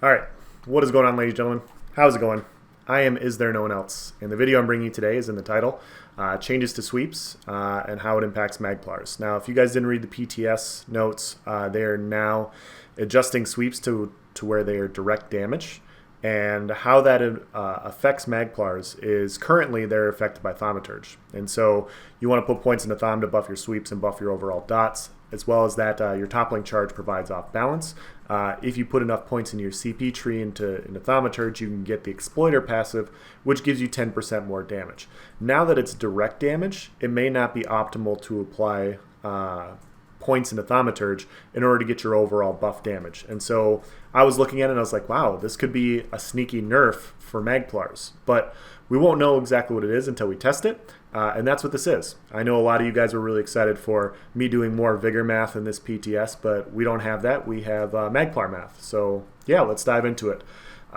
All right, what is going on, ladies and gentlemen? How's it going? I am Is There No One Else? And the video I'm bringing you today is in the title, Changes to Sweeps and How It Impacts Magplars. Now, if you guys didn't read the PTS notes, they are now adjusting sweeps to where they are direct damage. And how that affects Magplars is currently they're affected by Thaumaturge. And so you want to put points into Thom to buff your sweeps and buff your overall dots, as well as that your toppling charge provides off balance. If you put enough points in your CP tree into Thaumaturge, you can get the Exploiter passive, which gives you 10% more damage. Now that it's direct damage, it may not be optimal to apply points into Thaumaturge in order to get your overall buff damage. And so I was looking at it and I was like, wow, this could be a sneaky nerf for Magplars. But we won't know exactly what it is until we test it. And that's what this is. I know a lot of you guys were really excited for me doing more Vigor math in this PTS, but we don't have that. We have Magplar math. So yeah, let's dive into it.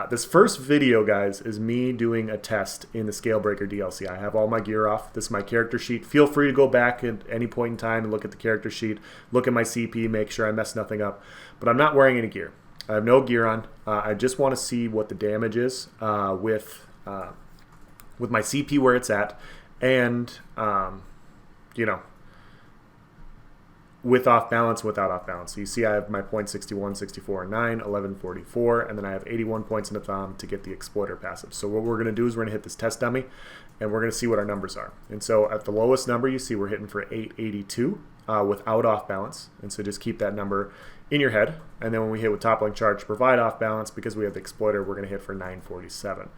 This first video, guys, is me doing a test in the Scalebreaker DLC. I have all my gear off. This is my character sheet. Feel free to go back at any point in time and look at the character sheet, look at my CP, make sure I mess nothing up. But I'm not wearing any gear. I have no gear on. I just want to see what the damage is with my CP where it's at, and with off balance, without off balance. So you see I have my points 61, 64, 9, 11, 44, and then I have 81 points in the Thom to get the Exploiter passive. So what we're going to do is we're going to hit this test dummy, and we're going to see what our numbers are. And so at the lowest number, you see we're hitting for 882 without off balance. And so just keep that number in your head. And then when we hit with toppling charge to provide off balance, because we have the Exploiter, we're going to hit for 947.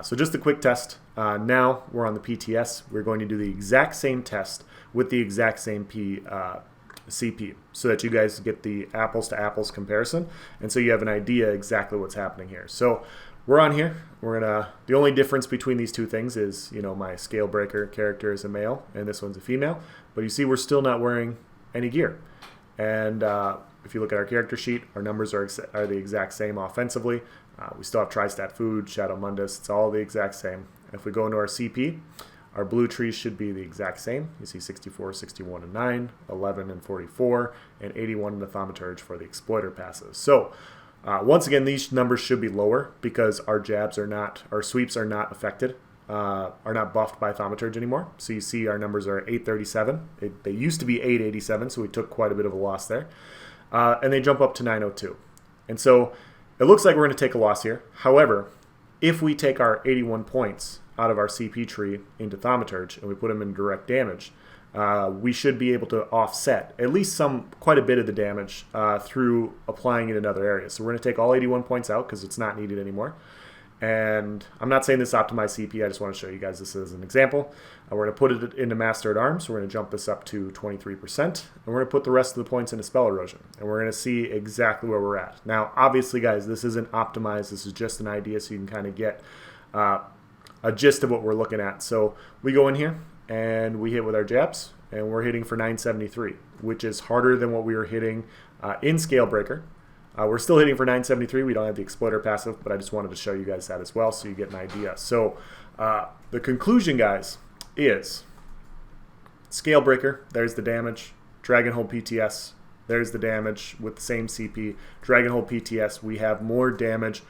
So just a quick test. Now we're on the PTS. We're going to do the exact same test with the exact same CP, so that you guys get the apples to apples comparison, and so you have an idea exactly what's happening here. So we're on here. The only difference between these two things is, my Scalebreaker character is a male and this one's a female, but you see we're still not wearing any gear. And if you look at our character sheet, our numbers are the exact same offensively. We still have Tri-Stat Food, Shadow Mundus, it's all the exact same. If we go into our CP, our blue trees should be the exact same. You see 64, 61, and 9, 11, and 44, and 81 in the Thaumaturge for the Exploiter passive. So once again, these numbers should be lower because our sweeps are not affected, are not buffed by Thaumaturge anymore. So you see our numbers are 837. They used to be 887, so we took quite a bit of a loss there. And they jump up to 902. And so it looks like we're going to take a loss here. However, if we take our 81 points out of our CP tree into Thaumaturge and we put them in direct damage, we should be able to offset at least quite a bit of the damage through applying it in other areas. So we're going to take all 81 points out because it's not needed anymore. And I'm not saying this optimized CP, I just want to show you guys this as an example. We're going to put it into Master at Arms, so we're going to jump this up to 23%, and we're going to put the rest of the points into Spell Erosion, and we're going to see exactly where we're at. Now, obviously, guys, this isn't optimized, this is just an idea so you can kind of get a gist of what we're looking at. So we go in here, and we hit with our jabs, and we're hitting for 973, which is harder than what we were hitting in Scalebreaker. We're still hitting for 973. We don't have the Exploiter passive, but I just wanted to show you guys that as well so you get an idea. So the conclusion, guys, is Scalebreaker, there's the damage. Dragonhold PTS, there's the damage with the same CP. Dragonhold PTS, we have more damage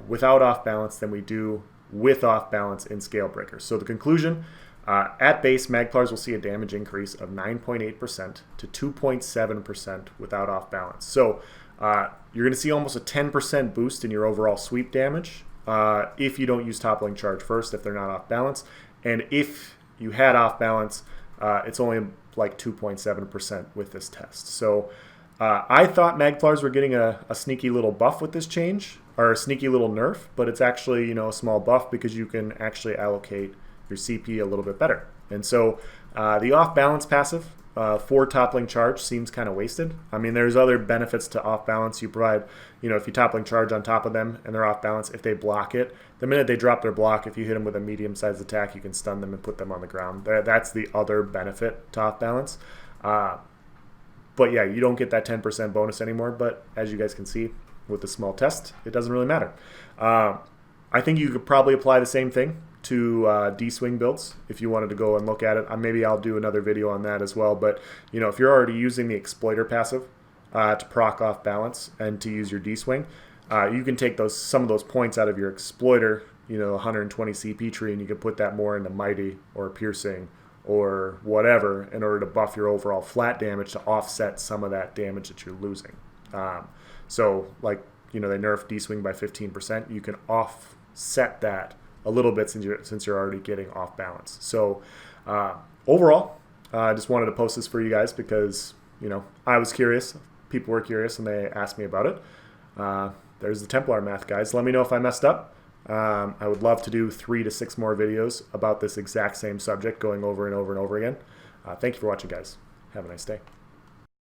without off balance than we do with off balance in Scalebreaker. So the conclusion, at base, Magplars will see a damage increase of 9.8% to 2.7% without off balance. So you're going to see almost a 10% boost in your overall sweep damage if you don't use toppling charge first, if they're not off balance. And if you had off balance, it's only like 2.7% with this test. So I thought Magplars were getting a sneaky little buff with this change, or a sneaky little nerf, but it's actually, a small buff because you can actually allocate your CP a little bit better. And so the off balance passive for toppling charge seems kind of wasted. I mean, there's other benefits to off balance. You provide, if you toppling charge on top of them and they're off balance, if they block it, the minute they drop their block, if you hit them with a medium-sized attack, you can stun them and put them on the ground. That's the other benefit to off balance. But yeah, you don't get that 10% bonus anymore. But as you guys can see with the small test, it doesn't really matter. I think you could probably apply the same thing to D-swing builds if you wanted to go and look at it. Maybe I'll do another video on that as well. But if you're already using the Exploiter passive to proc off balance and to use your D-swing, you can take some of those points out of your exploiter, 120 CP tree, and you can put that more into mighty or piercing or whatever in order to buff your overall flat damage to offset some of that damage that you're losing. So like, they nerfed D-swing by 15%. You can offset that a little bit since you're already getting off balance. So overall, I just wanted to post this for you guys because, I was curious. People were curious and they asked me about it. There's the Templar math, guys. Let me know if I messed up. I would love to do 3 to 6 more videos about this exact same subject, going over and over and over again. Thank you for watching, guys. Have a nice day.